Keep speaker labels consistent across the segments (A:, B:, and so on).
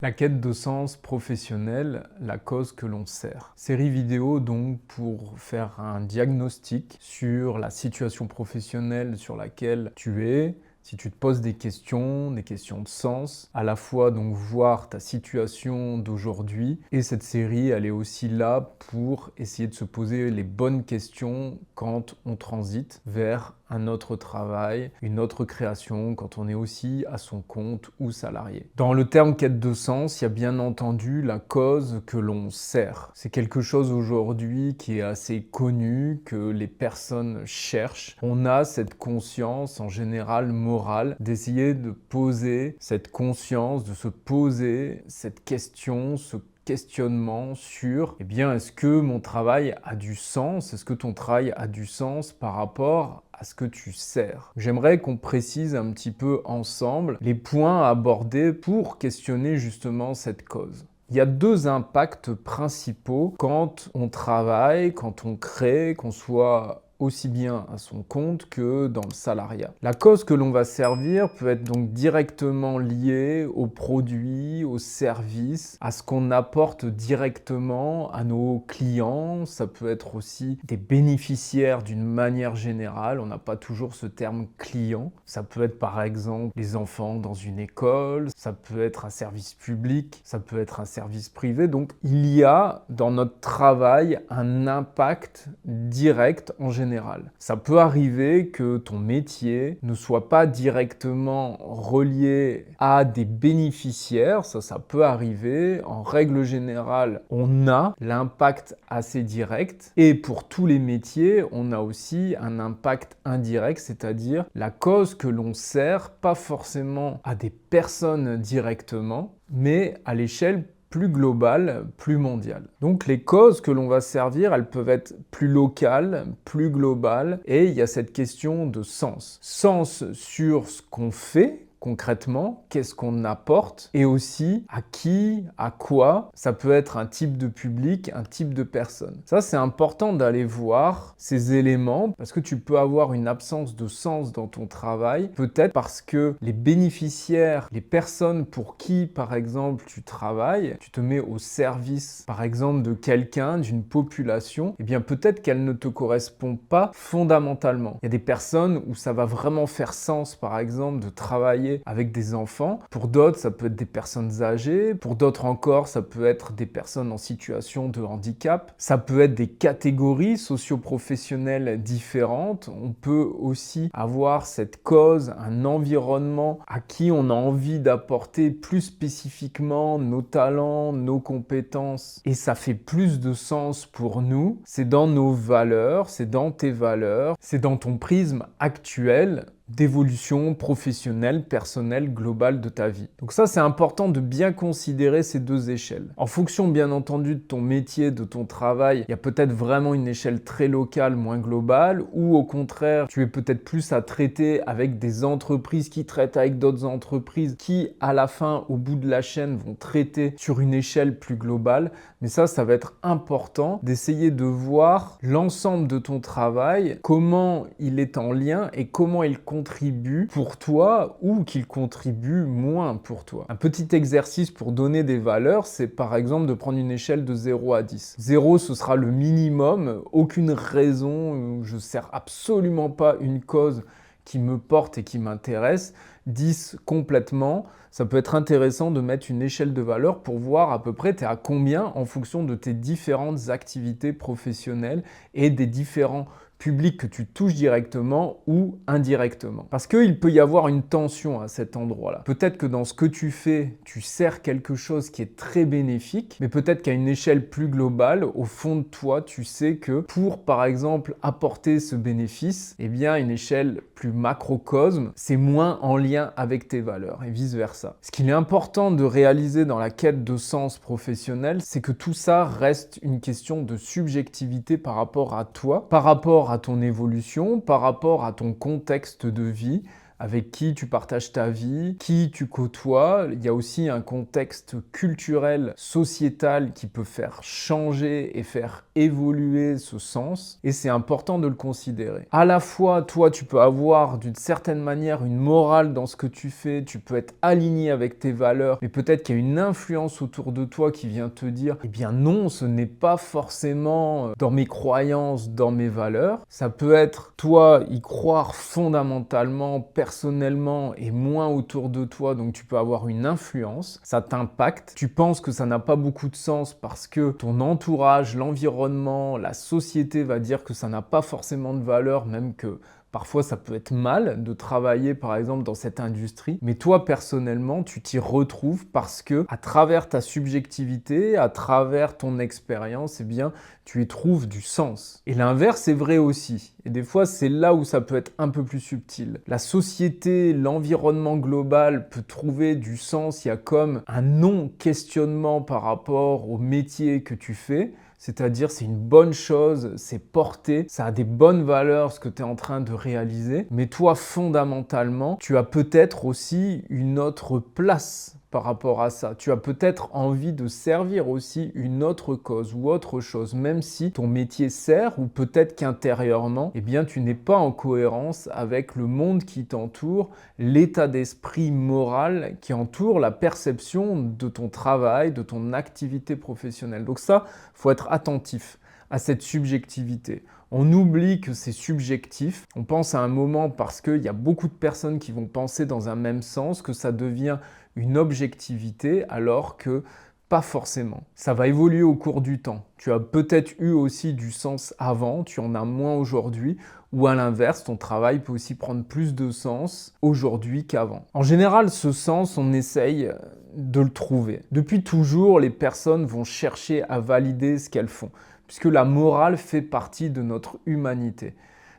A: La quête de sens professionnel, la cause que l'on sert. Série vidéo donc pour faire un diagnostic sur la situation professionnelle sur laquelle tu es, si tu te poses des questions de sens, à la fois donc voir ta situation d'aujourd'hui et cette série elle est aussi là pour essayer de se poser les bonnes questions quand on transite vers un autre travail, une autre création, quand on est aussi à son compte ou salarié. Dans le terme quête de sens, il y a bien entendu la cause que l'on sert. C'est quelque chose aujourd'hui qui est assez connu, que les personnes cherchent. On a cette conscience en général morale d'essayer de poser cette conscience, de se poser cette question, ce questionnement sur, eh bien, est-ce que mon travail a du sens? Est-ce que ton travail a du sens par rapport à ce que tu sers? J'aimerais qu'on précise un petit peu ensemble les points à aborder pour questionner justement cette cause. Il y a deux impacts principaux quand on travaille, quand on crée, qu'on soit aussi bien à son compte que dans le salariat. La cause que l'on va servir peut être donc directement liée aux produits, aux services, à ce qu'on apporte directement à nos clients. Ça peut être aussi des bénéficiaires d'une manière générale. On n'a pas toujours ce terme client. Ça peut être par exemple les enfants dans une école, ça peut être un service public, ça peut être un service privé. Donc il y a dans notre travail un impact direct en général. Ça peut arriver que ton métier ne soit pas directement relié à des bénéficiaires, ça peut arriver. En règle générale, on a l'impact assez direct et pour tous les métiers, on a aussi un impact indirect, c'est-à-dire la cause que l'on sert, pas forcément à des personnes directement, mais à l'échelle plus globale, plus mondiale. Donc les causes que l'on va servir, elles peuvent être plus locales, plus globales, et il y a cette question de sens. Sens sur ce qu'on fait, concrètement, qu'est-ce qu'on apporte et aussi à qui, à quoi. Ça peut être un type de public, un type de personne. Ça, c'est important d'aller voir ces éléments parce que tu peux avoir une absence de sens dans ton travail, peut-être parce que les bénéficiaires, les personnes pour qui, par exemple, tu travailles, tu te mets au service, par exemple, de quelqu'un, d'une population, eh bien peut-être qu'elle ne te correspond pas fondamentalement. Il y a des personnes où ça va vraiment faire sens, par exemple, de travailler avec des enfants. Pour d'autres, ça peut être des personnes âgées. Pour d'autres encore, ça peut être des personnes en situation de handicap. Ça peut être des catégories socio-professionnelles différentes. On peut aussi avoir cette cause, un environnement à qui on a envie d'apporter plus spécifiquement nos talents, nos compétences. Et ça fait plus de sens pour nous. C'est dans nos valeurs, c'est dans tes valeurs, c'est dans ton prisme actuel d'évolution professionnelle, personnelle, globale de ta vie. Donc ça, c'est important de bien considérer ces deux échelles. En fonction, bien entendu, de ton métier, de ton travail, il y a peut-être vraiment une échelle très locale, moins globale, ou au contraire, tu es peut-être plus à traiter avec des entreprises qui traitent avec d'autres entreprises qui, à la fin, au bout de la chaîne, vont traiter sur une échelle plus globale. Mais ça va être important d'essayer de voir l'ensemble de ton travail, comment il est en lien et comment il contribue pour toi ou qu'il contribue moins pour toi. Un petit exercice pour donner des valeurs, c'est par exemple de prendre une échelle de 0 à 10. 0, ce sera le minimum, aucune raison, je ne sers absolument pas une cause qui me porte et qui m'intéresse. 10 complètement. Ça peut être intéressant de mettre une échelle de valeur pour voir à peu près tu es à combien en fonction de tes différentes activités professionnelles et des différents public que tu touches directement ou indirectement. Parce qu'il peut y avoir une tension à cet endroit-là. Peut-être que dans ce que tu fais, tu sers quelque chose qui est très bénéfique, mais peut-être qu'à une échelle plus globale, au fond de toi, tu sais que pour, par exemple, apporter ce bénéfice, eh bien, une échelle plus macrocosme, c'est moins en lien avec tes valeurs et vice-versa. Ce qu'il est important de réaliser dans la quête de sens professionnel, c'est que tout ça reste une question de subjectivité par rapport à toi, par rapport à ton évolution, par rapport à ton contexte de vie, avec qui tu partages ta vie, qui tu côtoies. Il y a aussi un contexte culturel, sociétal qui peut faire changer et faire évoluer ce sens et c'est important de le considérer. À la fois, toi, tu peux avoir d'une certaine manière une morale dans ce que tu fais, tu peux être aligné avec tes valeurs, mais peut-être qu'il y a une influence autour de toi qui vient te dire « Eh bien non, ce n'est pas forcément dans mes croyances, dans mes valeurs ». Ça peut être toi y croire fondamentalement, personnellement et moins autour de toi, donc tu peux avoir une influence, ça t'impacte. Tu penses que ça n'a pas beaucoup de sens parce que ton entourage, l'environnement, la société va dire que ça n'a pas forcément de valeur, même que parfois, ça peut être mal de travailler, par exemple, dans cette industrie. Mais toi, personnellement, tu t'y retrouves parce que, à travers ta subjectivité, à travers ton expérience, eh bien, tu y trouves du sens. Et l'inverse est vrai aussi. Et des fois, c'est là où ça peut être un peu plus subtil. La société, l'environnement global peut trouver du sens. Il y a comme un non-questionnement par rapport au métier que tu fais. C'est-à-dire, c'est une bonne chose, c'est porté, ça a des bonnes valeurs ce que tu es en train de réaliser. Mais toi, fondamentalement, tu as peut-être aussi une autre place par rapport à ça. Tu as peut-être envie de servir aussi une autre cause ou autre chose, même si ton métier sert ou peut-être qu'intérieurement, eh bien, tu n'es pas en cohérence avec le monde qui t'entoure, l'état d'esprit moral qui entoure la perception de ton travail, de ton activité professionnelle. Donc ça, il faut être attentif à cette subjectivité. On oublie que c'est subjectif, on pense à un moment parce qu'il y a beaucoup de personnes qui vont penser dans un même sens, que ça devient une objectivité alors que pas forcément. Ça va évoluer au cours du temps. Tu as peut-être eu aussi du sens avant, tu en as moins aujourd'hui, ou à l'inverse, ton travail peut aussi prendre plus de sens aujourd'hui qu'avant. En général, ce sens, on essaye de le trouver. Depuis toujours, les personnes vont chercher à valider ce qu'elles font, puisque la morale fait partie de notre humanité.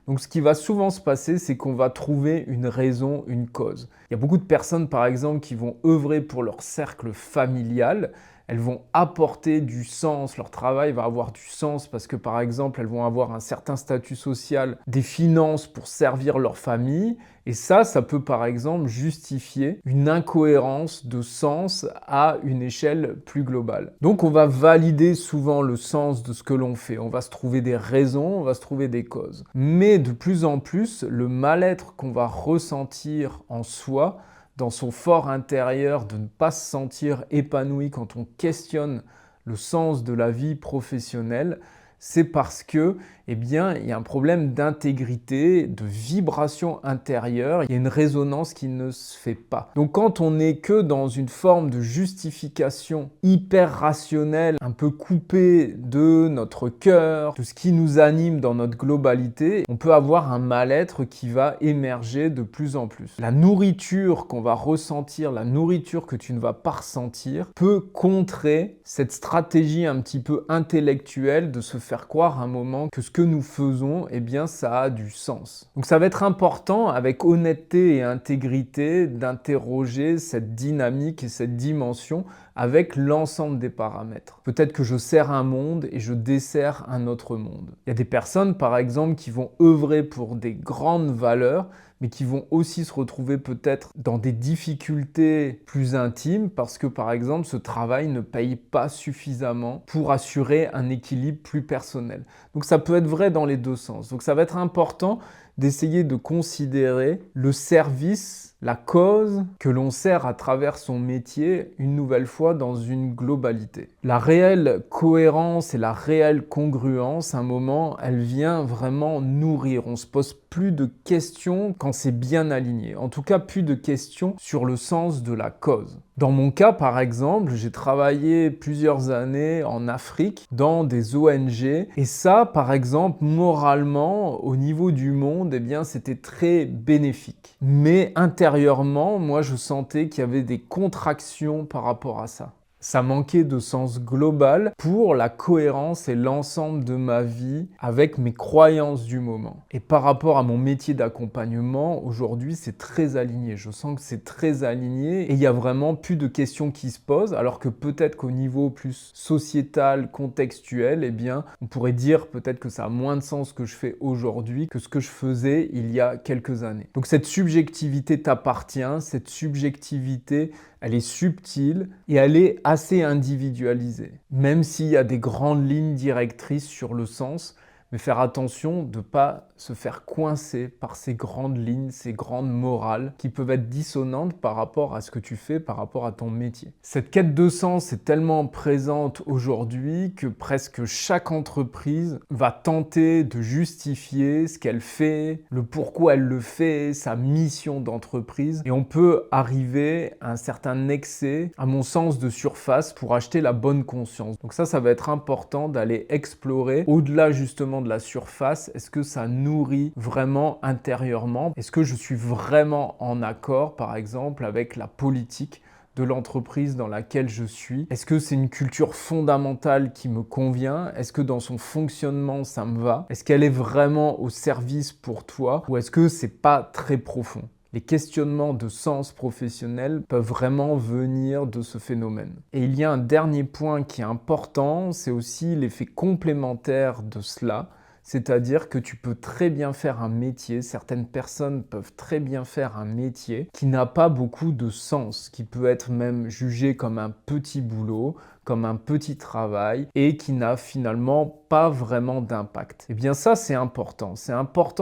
A: Donc ce qui va souvent se passer, c'est qu'on va trouver une raison, une cause. Il y a beaucoup de personnes, par exemple, qui vont œuvrer pour leur cercle familial. Elles vont apporter du sens, leur travail va avoir du sens parce que, par exemple, elles vont avoir un certain statut social, des finances pour servir leur famille. Et ça peut, par exemple, justifier une incohérence de sens à une échelle plus globale. Donc, on va valider souvent le sens de ce que l'on fait. On va se trouver des raisons, on va se trouver des causes. Mais de plus en plus, le mal-être qu'on va ressentir en soi, dans son fort intérieur, de ne pas se sentir épanoui quand on questionne le sens de la vie professionnelle, c'est parce que, eh bien, il y a un problème d'intégrité, de vibration intérieure, il y a une résonance qui ne se fait pas. Donc quand on n'est que dans une forme de justification hyper rationnelle, un peu coupée de notre cœur, de ce qui nous anime dans notre globalité, on peut avoir un mal-être qui va émerger de plus en plus. La nourriture qu'on va ressentir, la nourriture que tu ne vas pas ressentir, peut contrer cette stratégie un petit peu intellectuelle de se faire croire à un moment que ce que nous faisons, eh bien, ça a du sens. Donc ça va être important, avec honnêteté et intégrité, d'interroger cette dynamique et cette dimension avec l'ensemble des paramètres. Peut-être que je sers un monde et je desserre un autre monde. Il y a des personnes, par exemple, qui vont œuvrer pour des grandes valeurs, mais qui vont aussi se retrouver peut-être dans des difficultés plus intimes parce que, par exemple, ce travail ne paye pas suffisamment pour assurer un équilibre plus personnel. Donc ça peut être vrai dans les deux sens. Donc ça va être important d'essayer de considérer le service, la cause que l'on sert à travers son métier une nouvelle fois dans une globalité. La réelle cohérence et la réelle congruence, à un moment, elle vient vraiment nourrir. On se pose plus de questions quand c'est bien aligné. En tout cas, plus de questions sur le sens de la cause. Dans mon cas, par exemple, j'ai travaillé plusieurs années en Afrique dans des ONG et ça, par exemple, moralement, au niveau du monde, eh bien, c'était très bénéfique. Mais intérieurement, moi, je sentais qu'il y avait des contractions par rapport à ça. Ça manquait de sens global pour la cohérence et l'ensemble de ma vie avec mes croyances du moment. Et par rapport à mon métier d'accompagnement, aujourd'hui, c'est très aligné. Je sens que c'est très aligné et il y a vraiment plus de questions qui se posent, alors que peut-être qu'au niveau plus sociétal, contextuel, eh bien, on pourrait dire peut-être que ça a moins de sens ce que je fais aujourd'hui que ce que je faisais il y a quelques années. Donc cette subjectivité t'appartient, cette subjectivité, elle est subtile et elle est assez individualisée. Même s'il y a des grandes lignes directrices sur le sens, mais faire attention de ne pas se faire coincer par ces grandes lignes, ces grandes morales qui peuvent être dissonantes par rapport à ce que tu fais, par rapport à ton métier. Cette quête de sens est tellement présente aujourd'hui que presque chaque entreprise va tenter de justifier ce qu'elle fait, le pourquoi elle le fait, sa mission d'entreprise. Et on peut arriver à un certain excès, à mon sens, de surface pour acheter la bonne conscience. Donc ça va être important d'aller explorer au-delà justement de la surface. Est-ce que ça nourrit vraiment intérieurement? Est-ce que je suis vraiment en accord, par exemple, avec la politique de l'entreprise dans laquelle je suis? Est-ce que c'est une culture fondamentale qui me convient? Est-ce que dans son fonctionnement, ça me va? Est-ce qu'elle est vraiment au service pour toi? Ou est-ce que c'est pas très profond? Les questionnements de sens professionnel peuvent vraiment venir de ce phénomène. Et il y a un dernier point qui est important, c'est aussi l'effet complémentaire de cela. C'est-à-dire que tu peux très bien faire un métier, certaines personnes peuvent très bien faire un métier qui n'a pas beaucoup de sens, qui peut être même jugé comme un petit boulot, comme un petit travail et qui n'a finalement pas vraiment d'impact. Eh bien ça, c'est important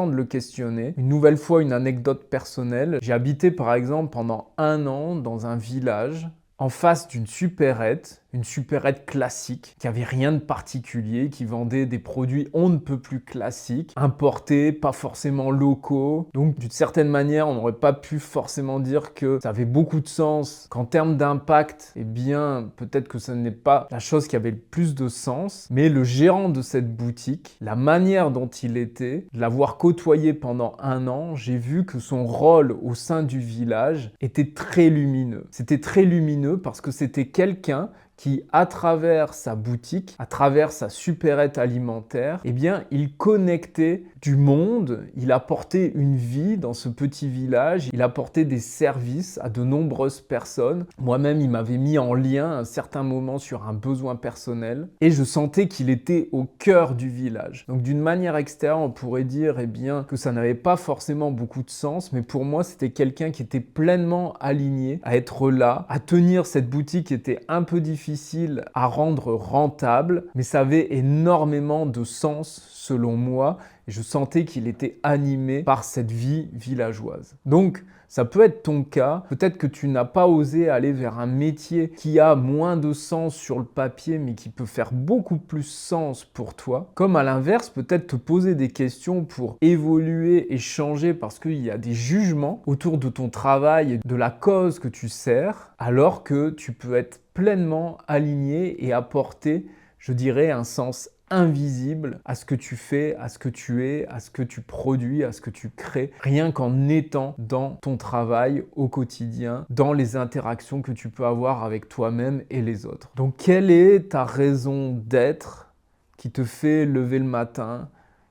A: de le questionner. Une nouvelle fois, une anecdote personnelle. J'ai habité par exemple pendant 1 an dans un village en face d'une supérette, une supérette classique, qui avait rien de particulier, qui vendait des produits on ne peut plus classiques, importés, pas forcément locaux. Donc d'une certaine manière, on n'aurait pas pu forcément dire que ça avait beaucoup de sens, qu'en termes d'impact, eh bien peut-être que ce n'est pas la chose qui avait le plus de sens, mais le gérant de cette boutique, la manière dont il était, de l'avoir côtoyé pendant 1 an, j'ai vu que son rôle au sein du village était très lumineux. C'était très lumineux parce que c'était quelqu'un qui, à travers sa boutique, à travers sa supérette alimentaire, eh bien, il connectait du monde, il apportait une vie dans ce petit village, il apportait des services à de nombreuses personnes. Moi-même, il m'avait mis en lien à un certain moment sur un besoin personnel et je sentais qu'il était au cœur du village. Donc, d'une manière extérieure, on pourrait dire eh bien, que ça n'avait pas forcément beaucoup de sens, mais pour moi, c'était quelqu'un qui était pleinement aligné à être là, à tenir cette boutique qui était un peu difficile à rendre rentable, mais ça avait énormément de sens selon moi et je sentais qu'il était animé par cette vie villageoise. Donc, ça peut être ton cas. Peut-être que tu n'as pas osé aller vers un métier qui a moins de sens sur le papier, mais qui peut faire beaucoup plus sens pour toi. Comme à l'inverse, peut-être te poser des questions pour évoluer et changer parce qu'il y a des jugements autour de ton travail et de la cause que tu sers, alors que tu peux être pleinement aligné et apporter, je dirais, un sens invisible à ce que tu fais, à ce que tu es, à ce que tu produis, à ce que tu crées, rien qu'en étant dans ton travail au quotidien, dans les interactions que tu peux avoir avec toi-même et les autres. Donc, quelle est ta raison d'être qui te fait lever le matin?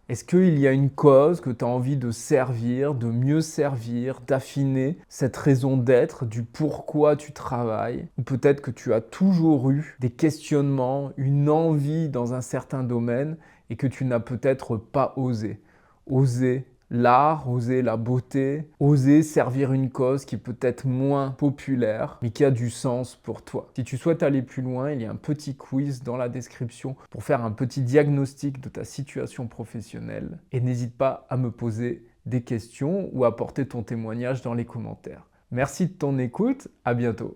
A: Est-ce qu'il y a une cause que tu as envie de servir, de mieux servir, d'affiner cette raison d'être, du pourquoi tu travailles? Ou peut-être que tu as toujours eu des questionnements, une envie dans un certain domaine et que tu n'as peut-être pas osé. Oser l'art, oser la beauté, oser servir une cause qui est peut-être moins populaire, mais qui a du sens pour toi. Si tu souhaites aller plus loin, il y a un petit quiz dans la description pour faire un petit diagnostic de ta situation professionnelle. Et n'hésite pas à me poser des questions ou à apporter ton témoignage dans les commentaires. Merci de ton écoute, à bientôt.